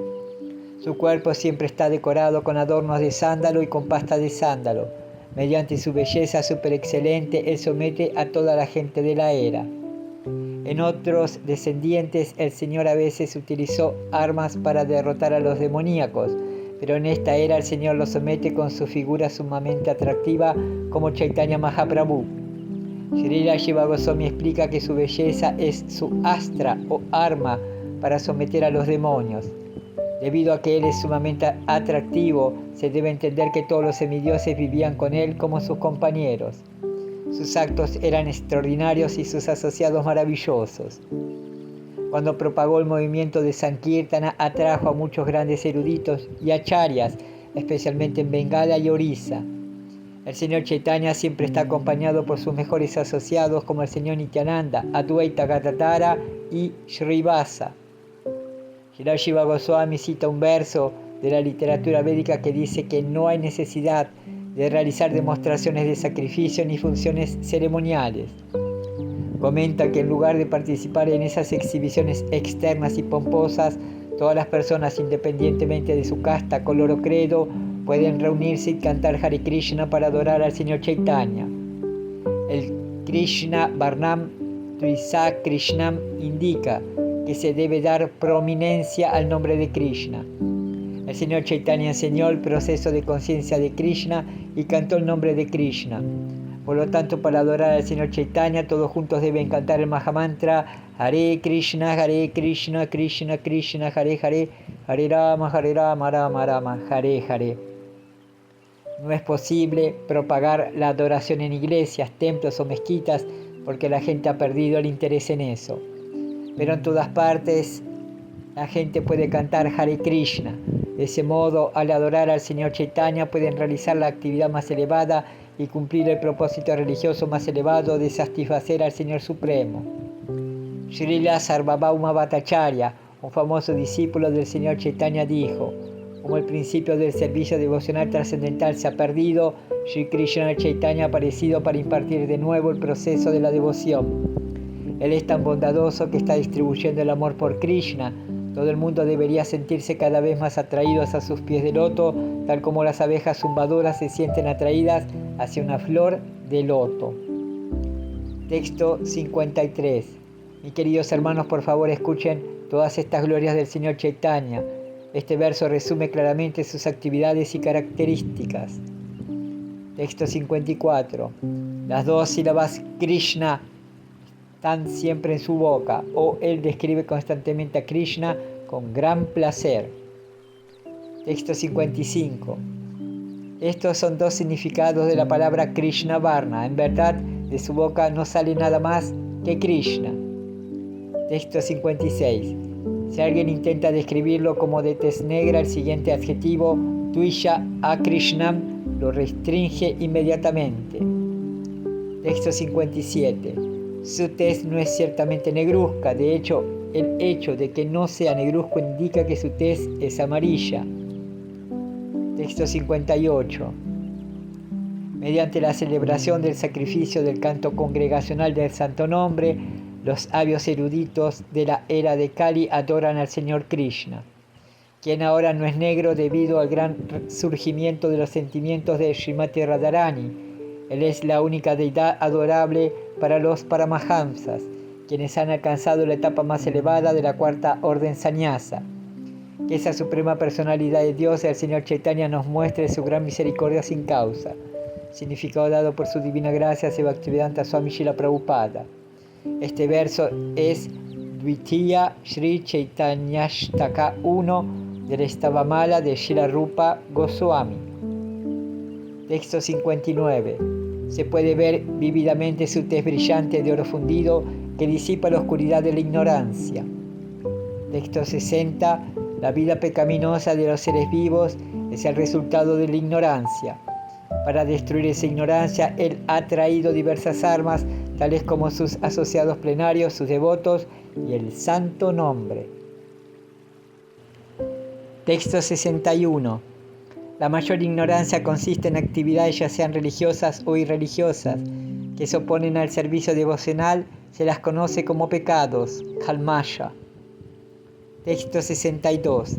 Su cuerpo siempre está decorado con adornos de sándalo y con pasta de sándalo. Mediante su belleza super excelente, él somete a toda la gente de la era. En otros descendientes, el Señor a veces utilizó armas para derrotar a los demoníacos, pero en esta era el Señor los somete con su figura sumamente atractiva como Chaitanya Mahaprabhu. Srila Shiva Goswami explica que su belleza es su astra o arma para someter a los demonios. Debido a que él es sumamente atractivo, se debe entender que todos los semidioses vivían con él como sus compañeros. Sus actos eran extraordinarios y sus asociados maravillosos. Cuando propagó el movimiento de Sankirtana, atrajo a muchos grandes eruditos y acharyas, especialmente en Bengala y Orissa. El señor Chaitanya siempre está acompañado por sus mejores asociados como el señor Nityananda, Advaita Gadadhara y Srivasa. Srila Shiva Goswami cita un verso de la literatura védica que dice que no hay necesidad de realizar demostraciones de sacrificio ni funciones ceremoniales. Comenta que en lugar de participar en esas exhibiciones externas y pomposas, todas las personas, independientemente de su casta, color o credo, pueden reunirse y cantar Hare Krishna para adorar al señor Chaitanya. El Krishna Varnam Trisa Krishnam indica que se debe dar prominencia al nombre de Krishna. El señor Chaitanya enseñó el proceso de conciencia de Krishna y cantó el nombre de Krishna. Por lo tanto, para adorar al señor Chaitanya, todos juntos deben cantar el Mahamantra Hare Krishna, Krishna Krishna, Hare Hare, Hare Rama, Rama Rama, Hare Hare. No es posible propagar la adoración en iglesias, templos o mezquitas porque la gente ha perdido el interés en eso. Pero en todas partes la gente puede cantar Hare Krishna. De ese modo, al adorar al señor Chaitanya, pueden realizar la actividad más elevada y cumplir el propósito religioso más elevado de satisfacer al Señor Supremo. Srila Sarvabhauma Bhattacharya, un famoso discípulo del señor Chaitanya, dijo: como el principio del servicio devocional trascendental se ha perdido, Sri Krishna Chaitanya ha aparecido para impartir de nuevo el proceso de la devoción. Él es tan bondadoso que está distribuyendo el amor por Krishna. Todo el mundo debería sentirse cada vez más atraídos a sus pies de loto, tal como las abejas zumbadoras se sienten atraídas hacia una flor de loto. Texto 53. Mis queridos hermanos, por favor escuchen todas estas glorias del señor Chaitanya. Este verso resume claramente sus actividades y características. Texto 54. Las dos sílabas Krishna están siempre en su boca, o él describe constantemente a Krishna con gran placer. Texto 55. Estos son dos significados de la palabra Krishna Varna. En verdad, de su boca no sale nada más que Krishna. Texto 56. Si alguien intenta describirlo como de tez negra, el siguiente adjetivo, Tuisha Akrishnam, lo restringe inmediatamente. Texto 57. Su tez no es ciertamente negruzca, de hecho, el hecho de que no sea negruzco indica que su tez es amarilla. Texto 58. Mediante la celebración del sacrificio del canto congregacional del Santo Nombre, los sabios eruditos de la era de Kali adoran al Señor Krishna, quien ahora no es negro debido al gran surgimiento de los sentimientos de Srimati Radharani. Él es la única deidad adorable para los Paramahamsas, quienes han alcanzado la etapa más elevada de la cuarta orden Sannyasa. Que esa suprema personalidad de Dios, el Señor Chaitanya, nos muestre su gran misericordia sin causa. Significado dado por su divina gracia, Bhaktivedanta Swami Srila Prabhupada. Este verso es Dvitiya Sri Chaitanyashtaka 1 del Stavamala de Srila Rupa Goswami. Texto 59. Se puede ver vívidamente su tez brillante de oro fundido que disipa la oscuridad de la ignorancia. Texto 60. La vida pecaminosa de los seres vivos es el resultado de la ignorancia. Para destruir esa ignorancia, Él ha traído diversas armas, tales como sus asociados plenarios, sus devotos y el santo nombre. Texto 61. La mayor ignorancia consiste en actividades ya sean religiosas o irreligiosas, que se oponen al servicio devocional, se las conoce como pecados, kalmasha. Texto 62.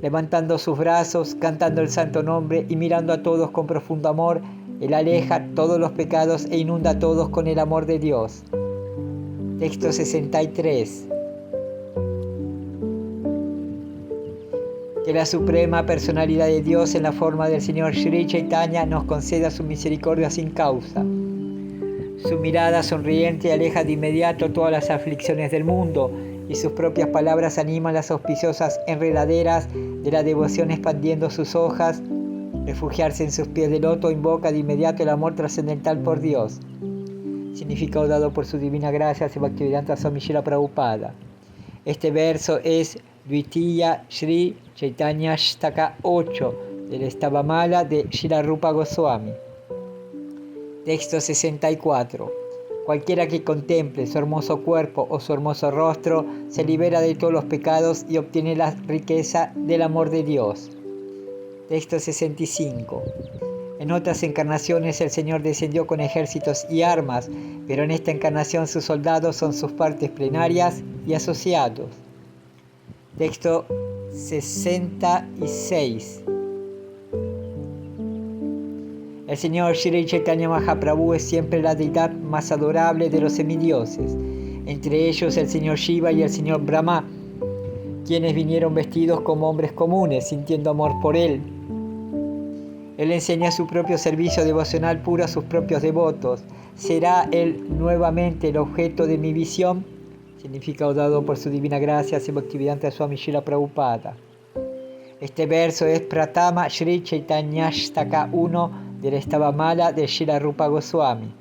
Levantando sus brazos, cantando el santo nombre y mirando a todos con profundo amor, Él aleja todos los pecados e inunda a todos con el amor de Dios. Texto 63. Que la suprema personalidad de Dios en la forma del Señor Sri Chaitanya nos conceda su misericordia sin causa. Su mirada sonriente aleja de inmediato todas las aflicciones del mundo, y sus propias palabras animan las auspiciosas enredaderas de la devoción expandiendo sus hojas. Refugiarse en sus pies de loto invoca de inmediato el amor trascendental por Dios. Significado dado por su divina gracia, Bhaktivedanta Swami Srila Prabhupada. Este verso es Dvitiya Sri Chaitanyashtaka 8 del Stavamala de Srila Rupa Goswami. Texto 64. Cualquiera que contemple su hermoso cuerpo o su hermoso rostro se libera de todos los pecados y obtiene la riqueza del amor de Dios. Texto 65. En otras encarnaciones el Señor descendió con ejércitos y armas, pero en esta encarnación sus soldados son sus partes plenarias y asociados. Texto 66. El Señor Sri Chaitanya Mahaprabhu es siempre la deidad más adorable de los semidioses, entre ellos el Señor Shiva y el Señor Brahma, quienes vinieron vestidos como hombres comunes, sintiendo amor por Él. Él enseña su propio servicio devocional puro a sus propios devotos. ¿Será Él nuevamente el objeto de mi visión? Significado dado por su divina gracia, Bhaktivedanta Swami Srila Prabhupada. Este verso es Pratama Sri Chaitanyashtaka 1 del Stavamala de Srila Rupa Goswami.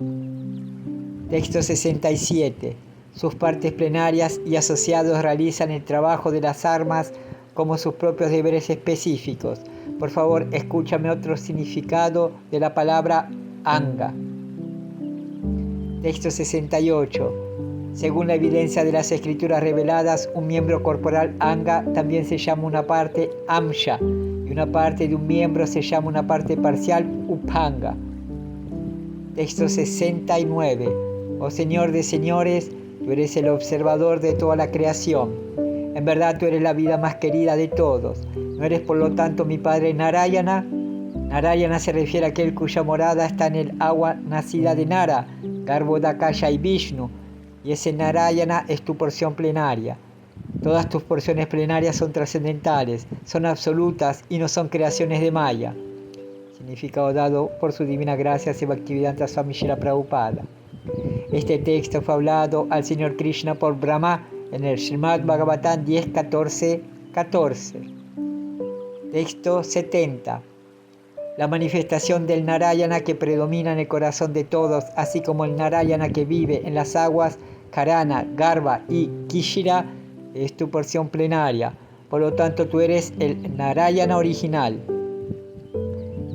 Texto 67. Sus partes plenarias y asociados realizan el trabajo de las armas como sus propios deberes específicos. Por favor, escúchame otro significado de la palabra anga. Texto 68. Según la evidencia de las escrituras reveladas, un miembro corporal anga también se llama una parte amsha, y una parte de un miembro se llama una parte parcial upanga. Texto 69. Oh Señor de señores, tú eres el observador de toda la creación. En verdad tú eres la vida más querida de todos. ¿No eres por lo tanto mi padre Narayana? Narayana se refiere a aquel cuya morada está en el agua nacida de Nara, Garbhodakasha y Vishnu, y ese Narayana es tu porción plenaria. Todas tus porciones plenarias son trascendentales, son absolutas y no son creaciones de Maya. Significado dado por su divina gracia, Bhaktivedanta Swami Srila Prabhupada. Este texto fue hablado al Señor Krishna por Brahma en el Srimad Bhagavatam 10.14.14. Texto 70. La manifestación del Narayana que predomina en el corazón de todos, así como el Narayana que vive en las aguas, Karana, Garbha y Kshira es tu porción plenaria. Por lo tanto, tú eres el Narayana original.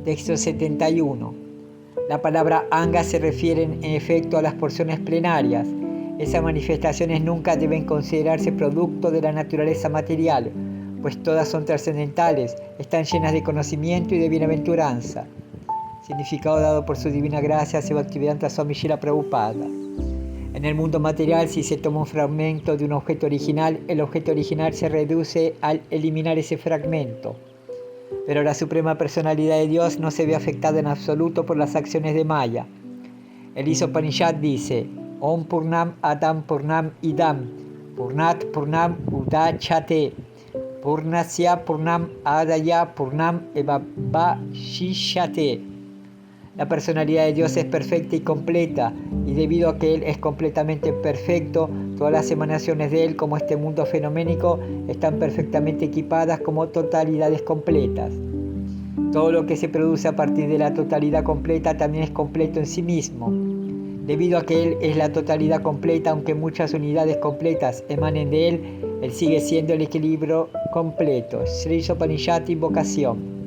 Texto 71. La palabra Anga se refiere en efecto a las porciones plenarias. Esas manifestaciones nunca deben considerarse producto de la naturaleza material, pues todas son trascendentales, están llenas de conocimiento y de bienaventuranza. Significado dado por su divina gracia, Bhaktivedanta Swami Srila Prabhupada. En el mundo material, si se toma un fragmento de un objeto original, el objeto original se reduce al eliminar ese fragmento. Pero la Suprema Personalidad de Dios no se ve afectada en absoluto por las acciones de Maya. El Isopanishad dice: Om Purnam Adam Purnam Idam Purnat Purnam Udachate Purnasya Purnam Adaya Purnam Evabhashishate. La personalidad de Dios es perfecta y completa, y debido a que Él es completamente perfecto, todas las emanaciones de Él, como este mundo fenoménico, están perfectamente equipadas como totalidades completas. Todo lo que se produce a partir de la totalidad completa también es completo en sí mismo. Debido a que Él es la totalidad completa, aunque muchas unidades completas emanen de Él, Él sigue siendo el equilibrio completo. Sri Isopanishad, invocación.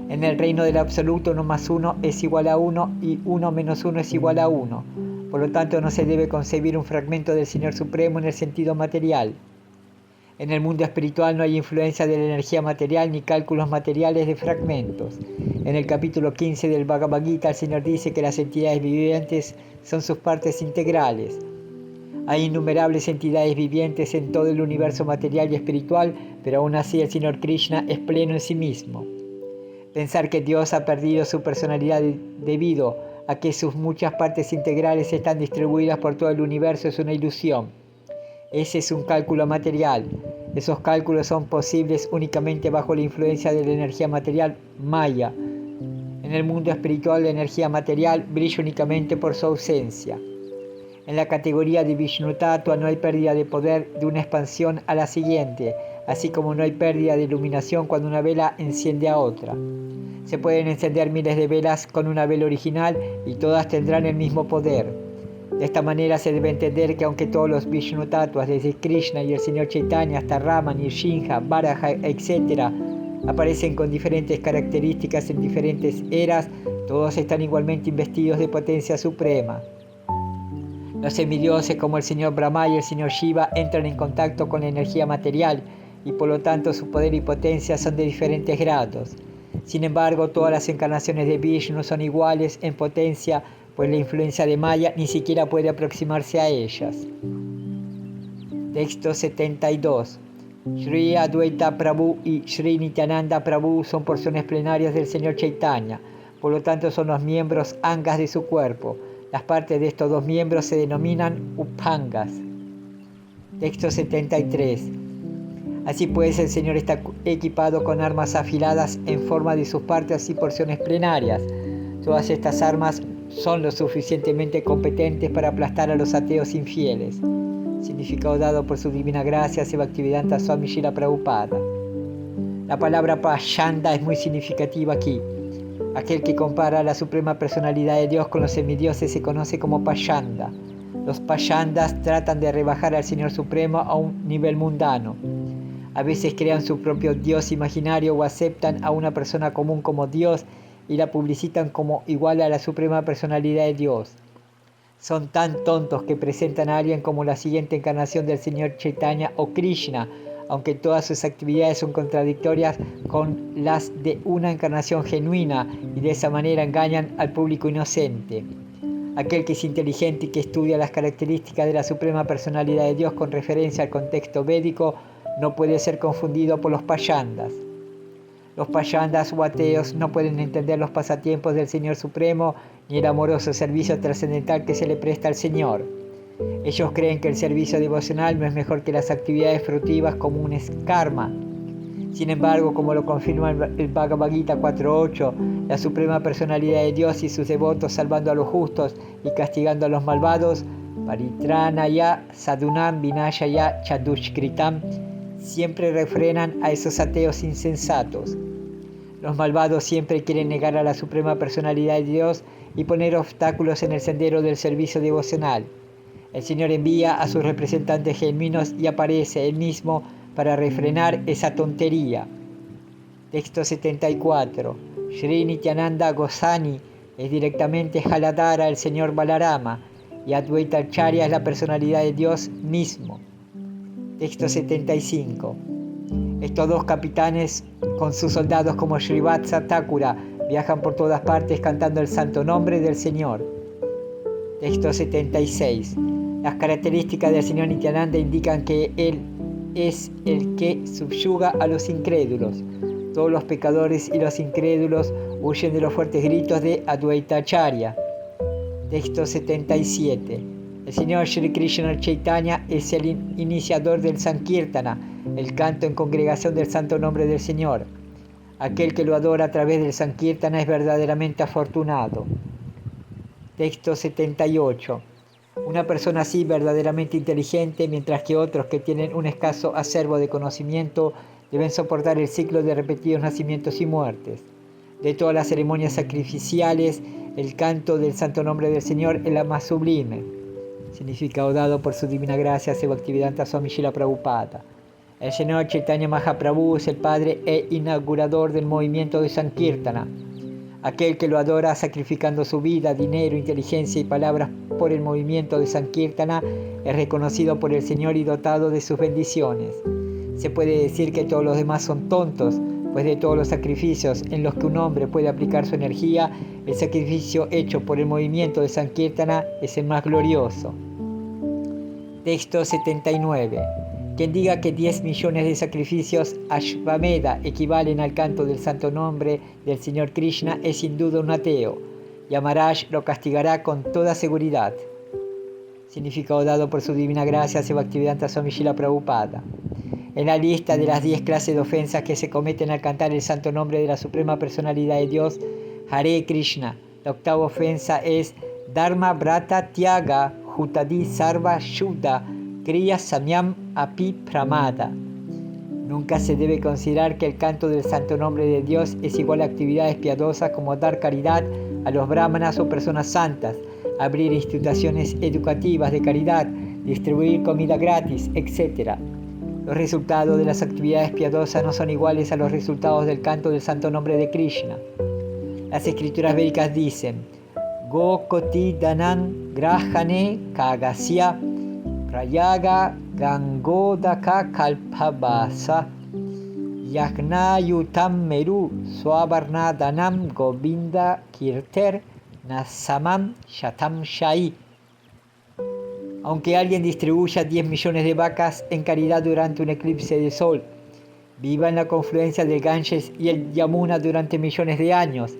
En el reino del absoluto, 1 más 1 es igual a 1 y 1 menos 1 es igual a 1. Por lo tanto, no se debe concebir un fragmento del Señor Supremo en el sentido material. En el mundo espiritual no hay influencia de la energía material ni cálculos materiales de fragmentos. En el capítulo 15 del Bhagavad Gita, el Señor dice que las entidades vivientes son sus partes integrales. Hay innumerables entidades vivientes en todo el universo material y espiritual, pero aún así el Señor Krishna es pleno en sí mismo. Pensar que Dios ha perdido su personalidad debido a que sus muchas partes integrales están distribuidas por todo el universo es una ilusión. Ese es un cálculo material. Esos cálculos son posibles únicamente bajo la influencia de la energía material Maya. En el mundo espiritual, la energía material brilla únicamente por su ausencia. En la categoría de Vishnu Tattva no hay pérdida de poder de una expansión a la siguiente, así como no hay pérdida de iluminación cuando una vela enciende a otra. Se pueden encender miles de velas con una vela original y todas tendrán el mismo poder. De esta manera se debe entender que aunque todos los Vishnu Tattvas, desde Krishna y el Señor Chaitanya hasta Rama, Nrsimha, Varaha, etc., aparecen con diferentes características en diferentes eras, todos están igualmente investidos de potencia suprema. Los semidioses como el Señor Brahma y el Señor Shiva entran en contacto con la energía material y por lo tanto su poder y potencia son de diferentes grados. Sin embargo, todas las encarnaciones de Vishnu son iguales en potencia, pues la influencia de Maya ni siquiera puede aproximarse a ellas. Texto 72. Sri Advaita Prabhu y Sri Nityananda Prabhu son porciones plenarias del Señor Chaitanya, por lo tanto son los miembros angas de su cuerpo. Las partes de estos dos miembros se denominan upangas. Texto 73. Así pues, el Señor está equipado con armas afiladas en forma de sus partes y porciones plenarias. Todas estas armas son lo suficientemente competentes para aplastar a los ateos infieles. Significado dado por su divina gracia, Bhaktivedanta Swami Srila Prabhupada. La palabra Pashanda es muy significativa aquí. Aquel que compara a la Suprema Personalidad de Dios con los semidioses se conoce como Pashanda. Los Pashandas tratan de rebajar al Señor Supremo a un nivel mundano. A veces crean su propio Dios imaginario o aceptan a una persona común como Dios y la publicitan como igual a la Suprema Personalidad de Dios. Son tan tontos que presentan a alguien como la siguiente encarnación del Señor Chaitanya o Krishna, aunque todas sus actividades son contradictorias con las de una encarnación genuina y de esa manera engañan al público inocente. Aquel que es inteligente y que estudia las características de la Suprema Personalidad de Dios con referencia al contexto védico no puede ser confundido por los Pashandas. Los Pashandas o ateos no pueden entender los pasatiempos del Señor Supremo ni el amoroso servicio trascendental que se le presta al Señor. Ellos creen que el servicio devocional no es mejor que las actividades fructivas comunes karma. Sin embargo, como lo confirma el Bhagavad Gita 4.8, la Suprema Personalidad de Dios y sus devotos salvando a los justos y castigando a los malvados, Paritranaya Sadhunam Vinashaya Chadushkritam, siempre refrenan a esos ateos insensatos. Los malvados siempre quieren negar a la Suprema Personalidad de Dios y poner obstáculos en el sendero del servicio devocional. El Señor envía a sus representantes genuinos y aparece Él mismo para refrenar esa tontería. Texto 74. Sri Nityananda Goswami es directamente Jaladhara, el Señor Balarama, y Advaita Acharya es la personalidad de Dios mismo. Texto 75. Estos dos capitanes, con sus soldados como Srivatsa Thakura, viajan por todas partes cantando el santo nombre del Señor. Texto 76. Las características del Señor Nityananda indican que Él es el que subyuga a los incrédulos. Todos los pecadores y los incrédulos huyen de los fuertes gritos de Advaita Acharya. Texto 77. El Señor Shri Krishna Chaitanya es el iniciador del Sankirtana, el canto en congregación del santo nombre del Señor. Aquel que lo adora a través del Sankirtana es verdaderamente afortunado. Texto 78. Una persona así verdaderamente inteligente, mientras que otros que tienen un escaso acervo de conocimiento deben soportar el ciclo de repetidos nacimientos y muertes. De todas las ceremonias sacrificiales, el canto del santo nombre del Señor es la más sublime. Significado dado por su divina gracia, Bhaktivedanta Swami Srila Prabhupada. El Señor Chaitanya Mahaprabhu es el padre e inaugurador del movimiento de Sankirtana. Aquel que lo adora sacrificando su vida, dinero, inteligencia y palabras por el movimiento de Sankirtana es reconocido por el Señor y dotado de sus bendiciones. Se puede decir que todos los demás son tontos, pues de todos los sacrificios en los que un hombre puede aplicar su energía, el sacrificio hecho por el movimiento de Sankirtana es el más glorioso. Texto 79. Quien diga que 10 millones de sacrificios Ashvamedha equivalen al canto del santo nombre del Señor Krishna es sin duda un ateo. Yamaraj lo castigará con toda seguridad. Significado dado por su divina gracia, Bhaktivedanta Swami Srila Prabhupada. En la lista de las 10 clases de ofensas que se cometen al cantar el santo nombre de la Suprema Personalidad de Dios, Hare Krishna, la octava ofensa es Dharma Brata Tyaga Jutadi Sarva Shuddha Kriya Samyam Api Pramada. Nunca se debe considerar que el canto del santo nombre de Dios es igual a actividades piadosas como dar caridad a los brahmanas o personas santas, abrir instituciones educativas de caridad, distribuir comida gratis, etc. Los resultados de las actividades piadosas no son iguales a los resultados del canto del santo nombre de Krishna. Las escrituras védicas dicen: Gokoti Danan Grahane Kagasya Prayaga Gangodaka Kalpabasa Yagnayutam Meru Swabarna Danam Govinda Kirter Nasamam Shatam Shai. Aunque alguien distribuya 10 millones de vacas en caridad durante un eclipse de sol, viva en la confluencia del Ganges y el Yamuna durante millones de años,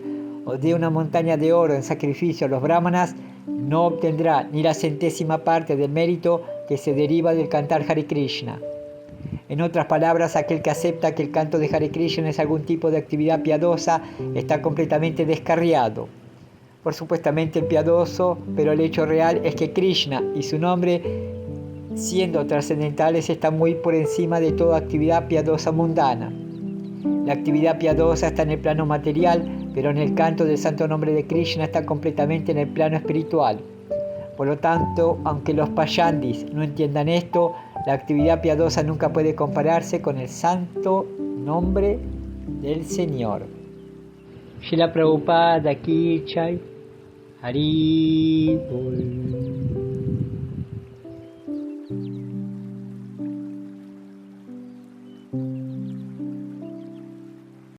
o dé una montaña de oro en sacrificio a los brahmanas, no obtendrá ni la centésima parte del mérito que se deriva del cantar Hare Krishna. En otras palabras, aquel que acepta que el canto de Hare Krishna es algún tipo de actividad piadosa está completamente descarriado. Por supuestamente el piadoso, pero el hecho real es que Krishna y su nombre, siendo trascendentales, están muy por encima de toda actividad piadosa mundana. La actividad piadosa está en el plano material, pero en el canto del santo nombre de Krishna está completamente en el plano espiritual. Por lo tanto, aunque los payandis no entiendan esto, la actividad piadosa nunca puede compararse con el santo nombre del Señor. Srila Prabhupada Ki Jai. Hari Bol.